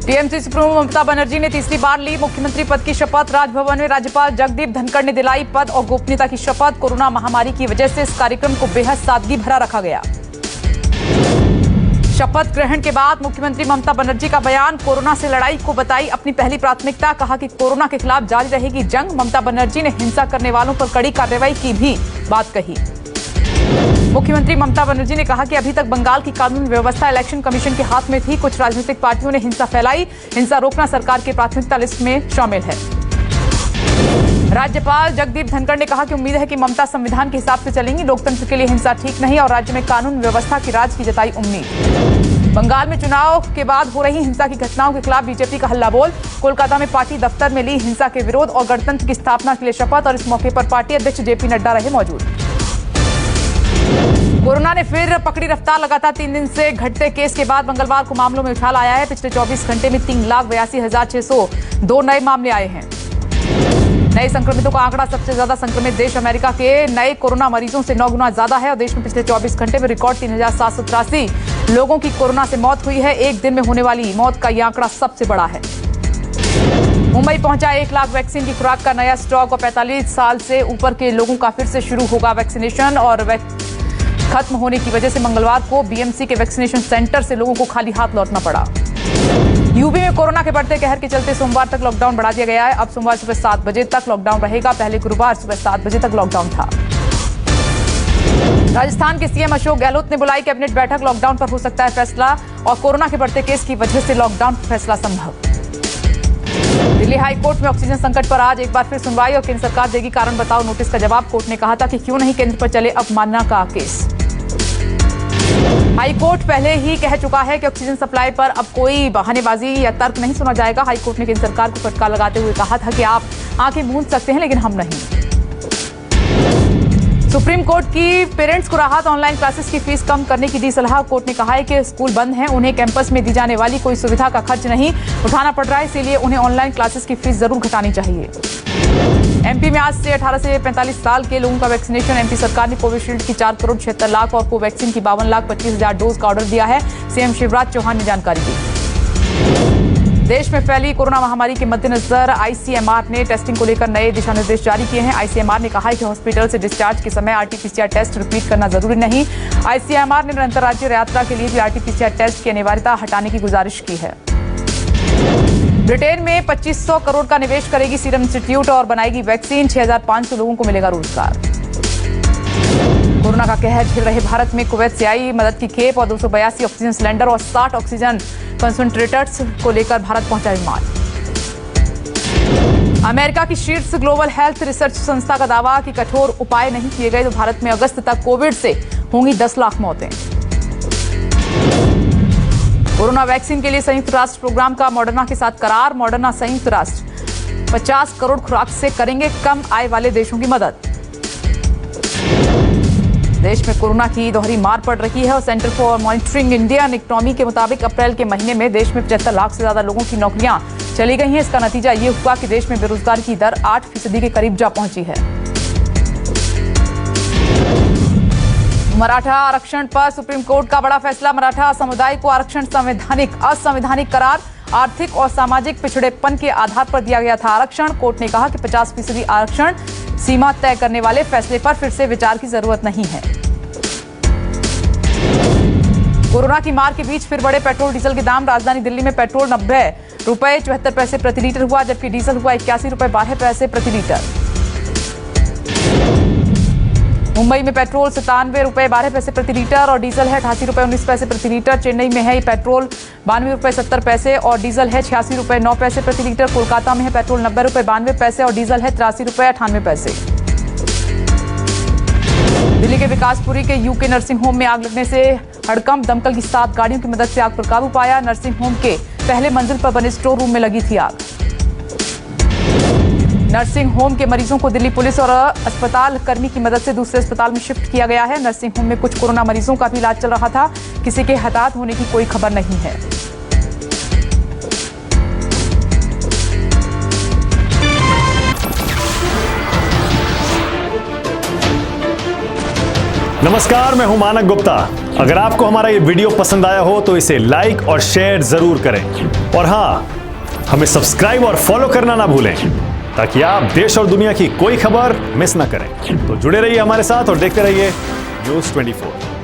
TMC supremo Mamata Banerjee ने तीसरी बार ली मुख्यमंत्री पद की शपथ। राजभवन में राज्यपाल जगदीप धनखड़ ने दिलाई पद और गोपनीयता की शपथ। कोरोना महामारी की वजह से इस कार्यक्रम को बेहद सादगी भरा रखा गया। शपथ ग्रहण के बाद मुख्यमंत्री ममता बनर्जी का बयान। कोरोना से लड़ाई को बताई अपनी पहली प्राथमिकता। कहा कि कोरोना के खिलाफ जारी रहेगी जंग। ममता बनर्जी ने हिंसा करने वालों पर कड़ी कार्रवाई की भी बात कही। मुख्यमंत्री ममता बनर्जी ने कहा कि अभी तक बंगाल की कानून व्यवस्था इलेक्शन कमीशन के हाथ में थी। कुछ राजनीतिक पार्टियों ने हिंसा फैलाई। हिंसा रोकना सरकार की प्राथमिकता लिस्ट में शामिल है। राज्यपाल जगदीप धनखड़ ने कहा कि उम्मीद है कि ममता संविधान के हिसाब से चलेंगी। लोकतंत्र के लिए हिंसा ठीक नहीं और राज्य में कानून व्यवस्था की राज की जताई उम्मीद। बंगाल में चुनाव के बाद हो रही हिंसा की घटनाओं के खिलाफ बीजेपी का हल्ला बोल। कोलकाता में पार्टी दफ्तर में ली हिंसा के विरोध और गणतंत्र की स्थापना के लिए शपथ। और इस मौके पर पार्टी अध्यक्ष जेपी नड्डा रहे मौजूद। कोरोना ने फिर पकड़ी रफ्तार। लगातार 3 दिन से घटते केस के बाद मंगलवार को मामलों में उछाल आया है। पिछले 24 घंटे में 3,82,602 नए मामले आए हैं। नए संक्रमितों का आंकड़ा सबसे ज्यादा संक्रमित देश अमेरिका के नए कोरोना मरीजों से 9 गुना ज्यादा है और देश में पिछले 24 घंटे में रिकॉर्ड 3,783 लोगों की कोरोना से मौत हुई है। एक दिन में होने वाली मौत का यह आंकड़ा सबसे बड़ा है। मुंबई पहुंचा 1 लाख वैक्सीन की खुराक का नया स्टॉक और 45 साल से ऊपर के लोगों का फिर से शुरू होगा वैक्सीनेशन। और खत्म होने की वजह से मंगलवार को बीएमसी के वैक्सीनेशन सेंटर से लोगों को खाली हाथ लौटना पड़ा। यूपी में कोरोना के बढ़ते कहर के चलते सोमवार तक लॉकडाउन बढ़ा दिया गया है। अब सोमवार सुबह 7 बजे तक लॉकडाउन रहेगा। पहले गुरुवार सुबह 7 बजे तक लॉकडाउन था। राजस्थान के सीएम अशोक गहलोत ने बुलाई कैबिनेट बैठक। लॉकडाउन पर हो सकता है फैसला और कोरोना के बढ़ते केस की वजह से लॉकडाउन पर फैसला संभव। दिल्ली हाईकोर्ट में ऑक्सीजन संकट पर आज एक बार फिर सुनवाई और केंद्र सरकार देगी कारण बताओ नोटिस का जवाब। कोर्ट ने कहा था कि क्यों नहीं केंद्र पर चले अवमानना का केस। हाईकोर्ट पहले ही कह चुका है कि ऑक्सीजन सप्लाई पर अब कोई बहानेबाजी या तर्क नहीं सुना जाएगा। हाईकोर्ट ने केंद्र सरकार को फटकार लगाते हुए कहा था कि आप आंखें मूंद सकते हैं लेकिन हम नहीं। सुप्रीम कोर्ट की पेरेंट्स को राहत। ऑनलाइन क्लासेस की फीस कम करने की दी सलाह। कोर्ट ने कहा है कि स्कूल बंद हैं, उन्हें कैंपस में दी जाने वाली कोई सुविधा का खर्च नहीं उठाना पड़ रहा है, इसीलिए उन्हें ऑनलाइन क्लासेस की फीस जरूर घटानी चाहिए। एमपी में आज से 18 से 45 साल के लोगों का वैक्सीनेशन। एमपी सरकार ने कोविशील्ड की 4 करोड़ 76 लाख और कोवैक्सीन की 52,25,000 डोज का ऑर्डर दिया है। सीएम शिवराज चौहान ने जानकारी दी। देश में फैली कोरोना महामारी के मद्देनजर आईसीएमआर ने टेस्टिंग को लेकर नए दिशा निर्देश जारी किए हैं। आईसीएमआर ने कहा है कि हॉस्पिटल से डिस्चार्ज के समय आरटीपीसीआर टेस्ट रिपीट करना जरूरी नहीं। आईसीएमआर ने निरंतर राज्य यात्रा के लिए भी आरटीपीसीआर टेस्ट की अनिवार्यता हटाने की गुजारिश की है। ब्रिटेन में 2500 करोड़ का निवेश करेगी सीरम इंस्टीट्यूट और बनाएगी वैक्सीन। 6,500 लोगों को मिलेगा रोजगार। कोरोना का कहर झेल रहे भारत में कुवैत से आई मदद की खेप और 282 ऑक्सीजन सिलेंडर और 60 ऑक्सीजन कंसंट्रेटर्स को लेकर भारत पहुंचा विमान। अमेरिका की शीर्ष ग्लोबल हेल्थ रिसर्च संस्था का दावा कि कठोर उपाय नहीं किए गए तो भारत में अगस्त तक कोविड से होंगी 10 लाख मौतें। कोरोना वैक्सीन के लिए संयुक्त राष्ट्र प्रोग्राम का मॉडर्ना के साथ करार। मॉडर्ना संयुक्त राष्ट्र 50 करोड़ खुराक से करेंगे कम आय वाले देशों की मदद। देश में कोरोना की दोहरी मार पड़ रही है और centre for monitoring Indian economy के मुताबिक अप्रैल के महीने में देश में 75 लाख से ज्यादा लोगों की नौकरियां चली गई हैं। इसका नतीजा ये हुआ कि देश में बेरोजगारी की दर 8% के करीब जा पहुंची है। मराठा आरक्षण पर सुप्रीम कोर्ट का बड़ा फैसला। मराठा समुदाय को आरक्षण असंवैधानिक करार। आर्थिक और सामाजिक पिछड़ेपन के आधार पर दिया गया था आरक्षण। कोर्ट ने कहा कि 50% आरक्षण सीमा तय करने वाले फैसले पर फिर से विचार की जरूरत नहीं है। कोरोना की मार के बीच फिर बढ़े पेट्रोल डीजल के दाम। राजधानी दिल्ली में पेट्रोल 90 रुपए 74 पैसे प्रति लीटर हुआ जबकि डीजल हुआ 81 रुपए 12 पैसे प्रति लीटर। मुंबई में पेट्रोल 97 रुपए 12 पैसे प्रति लीटर और डीजल है 88 रुपए 19 पैसे प्रति लीटर। चेन्नई में है पेट्रोल 92 रुपए 70 पैसे और डीजल है 86 रुपए 9 पैसे प्रति लीटर। कोलकाता में है पेट्रोल 90 रुपए 92 पैसे और डीजल है 83 रुपए 98 पैसे। दिल्ली के विकासपुरी के यूके नर्सिंग होम में आग लगने से हड़कंप। दमकल की 7 गाड़ियों की मदद से आग पर काबू पाया। नर्सिंग होम के पहले मंजिल पर बने स्टोर रूम में लगी थी आग। नर्सिंग होम के मरीजों को दिल्ली पुलिस और अस्पताल कर्मी की मदद से दूसरे अस्पताल में शिफ्ट किया गया है। नर्सिंग होम में कुछ कोरोना मरीजों का भी इलाज चल रहा था। किसी के हताहत होने की कोई खबर नहीं है। नमस्कार, मैं हूं मानक गुप्ता। अगर आपको हमारा ये वीडियो पसंद आया हो तो इसे लाइक और शेयर जरूर करें और हाँ, हमें सब्सक्राइब और फॉलो करना ना भूलें ताकि आप देश और दुनिया की कोई खबर मिस ना करें। तो जुड़े रहिए हमारे साथ और देखते रहिए न्यूज़ 24।